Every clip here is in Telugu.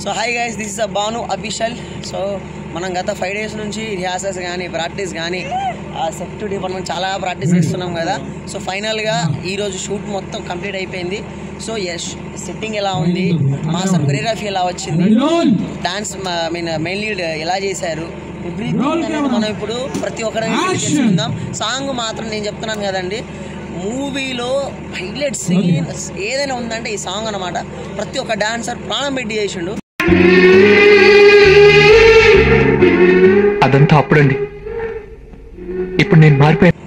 So hi guys, this is a Banu official. So మనం గత 5 days నుంచి రిహార్సల్స్ కానీ ప్రాక్టీస్ కానీ సెట్ డిపార్ట్మెంట్ చాలా ప్రాక్టీస్ చేస్తున్నాం కదా. సో ఫైనల్గా ఈరోజు షూట్ మొత్తం కంప్లీట్ అయిపోయింది. సో సెట్టింగ్ ఎలా ఉంది, మాస్టర్ కొరియోగ్రఫీ ఎలా వచ్చింది, డాన్స్ మెయిన్ లీడ్ ఎలా చేశారు, ఎవ్రీథింగ్ అనేది మనం ఇప్పుడు ప్రతి ఒక్కరికి తెలుసుకుందాం. సాంగ్ మాత్రం నేను చెప్తున్నాను కదండి, మూవీలో హైలైట్ సీన్ ఏదైనా ఉందంటే ఈ సాంగ్ అనమాట. ప్రతి ఒక్క డాన్సర్ ప్రాణం పెట్టి చేసిండు. అదంతా అప్పుడండి, ఇప్పుడు నేను మారిపోయాను.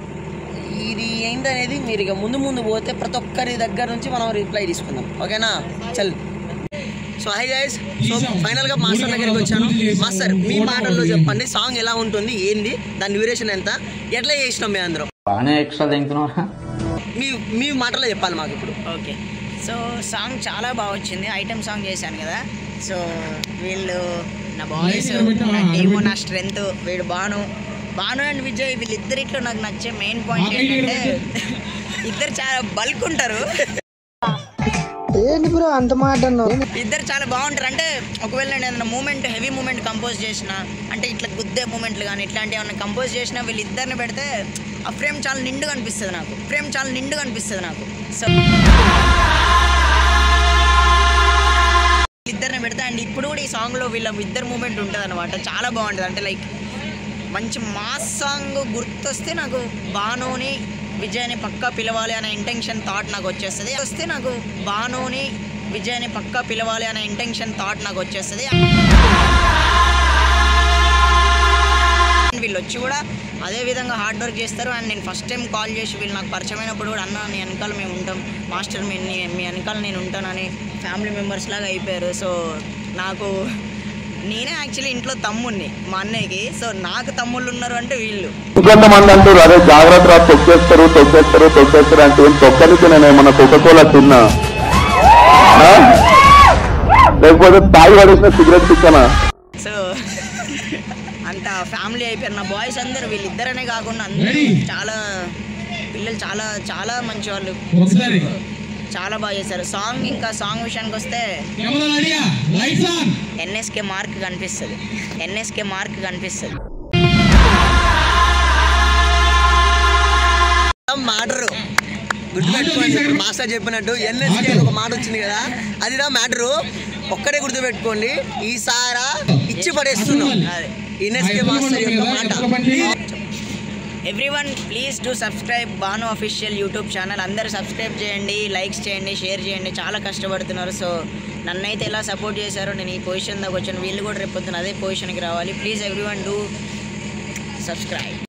ఇది ఏంటనేది మీరు ఇక ముందు పోతే ప్రతి ఒక్కరి దగ్గర నుంచి మనం రిప్లై తీసుకుందాం, ఓకేనా? చల్. సో హై గైస్, సో ఫైనల్గా మాస్టర్ దగ్గరికి వచ్చాను. మాస్టర్, మీ మాటల్లో చెప్పండి, సాంగ్ ఎలా ఉంటుంది, ఏంది దాని డ్యూరేషన్ ఎంత, ఎట్లా చేసినాం మీ అందరం? బాగానే ఎక్స్ట్రా తింటున్నారా? మీ మాటల్లో చెప్పాలి మాకు ఇప్పుడు. ఓకే, సో సాంగ్ చాలా బాగా వచ్చింది. ఐటమ్ సాంగ్ చేశాను కదా. సో వీళ్ళు నా బాయ్స్, నా టీము, నా స్ట్రెంత్. వీడు బాను అండ్ విజయ్, వీళ్ళిద్దరిట్లో నాకు నచ్చే మెయిన్ పాయింట్ ఏంటంటే ఇద్దరు చాలా బల్క్ ఉంటారు. ఏంటి బ్రో అంత మాట అన్నావు? ఇద్దరు చాలా బాగుంటారు. అంటే ఒకవేళ నేను ఏదైనా మూమెంట్, హెవీ మూమెంట్ కంపోజ్ చేసిన, అంటే ఇట్లా గుద్దే మూమెంట్లు కానీ ఇట్లాంటివి ఏమైనా కంపోజ్ చేసినా వీళ్ళిద్దరిని పెడితే ఆ ఫ్రేమ్ చాలా నిండుగా అనిపిస్తుంది నాకు. సో ఇద్దరిని పెడతా. అండ్ ఇప్పుడు కూడా ఈ సాంగ్లో వీళ్ళ ఇద్దరు మూమెంట్ ఉంటుంది అనమాట. చాలా బాగుంటుంది. అంటే లైక్ మంచి మాస్ సాంగ్ గుర్తొస్తే నాకు బానుని విజయ్ని పక్కా పిలవాలి అనే ఇంటెన్షన్ థాట్ నాకు వచ్చేస్తుంది. వీళ్ళు వచ్చి కూడా అదే విధంగా హార్డ్ వర్క్ చేస్తారు. అండ్ నేను ఫస్ట్ టైం కాల్ చేసి వీళ్ళు నాకు పరిచయమైనప్పుడు కూడా, అన్న నీ వెనకాల మేము ఉంటాం, మాస్టర్ మీ వెనకాల నేను ఉంటానని ఫ్యామిలీ మెంబర్స్ లాగా అయిపోయారు. సో నేనే యాక్చువల్లీ ఇంట్లో తమ్ముడిని మా అన్నయ్యకి. సో నాకు తమ్ముళ్ళు ఉన్నారు అంటే వీళ్ళు. కొంతమంది అంటారు, అదే జాగ్రత్త తొక్కేస్తారు అంటే ఏం తొక్కనికి నేను ఏమన్నా కోకోకోలా తిన్నా, లేకపోతే తాగి పడేసిన సిగరెట్ తిక్కనా? సో అంత ఫ్యామిలీ అయిపోయారు నా బాయ్స్ అందరూ. వీళ్ళిద్దరనే కాకుండా అందరూ పిల్లలు చాలా మంచి వాళ్ళు, చాలా బాగా చేశారు. సాంగ్ విషయానికి వస్తే ఎన్ఎస్కే మార్క్ కనిపిస్తుంది. మ్యాటరు గుర్తుపెట్టుకోండి. మాస్టర్ చెప్పినట్టు ఎన్ఎస్కే ఒక మాట వచ్చింది కదా, అదిదా మ్యాటరు. ఒక్కడే గుర్తుపెట్టుకోండి, ఈసారా ఇచ్చి పడేస్తున్నాం. ఎన్ఎస్కే మాస్టర్ యొక్క మాట. Everyone please do subscribe Banu official YouTube channel. అందరూ సబ్స్క్రైబ్ చేయండి, లైక్స్ చేయండి, షేర్ చేయండి. చాలా కష్టపడుతున్నారు. సో నన్నైతే ఎలా సపోర్ట్ చేశారో నేను ఈ పొజిషన్ దాకా వచ్చాను, వీళ్ళు కూడా రేపు పొద్దున అదే పొజిషన్కి రావాలి. Please everyone do subscribe.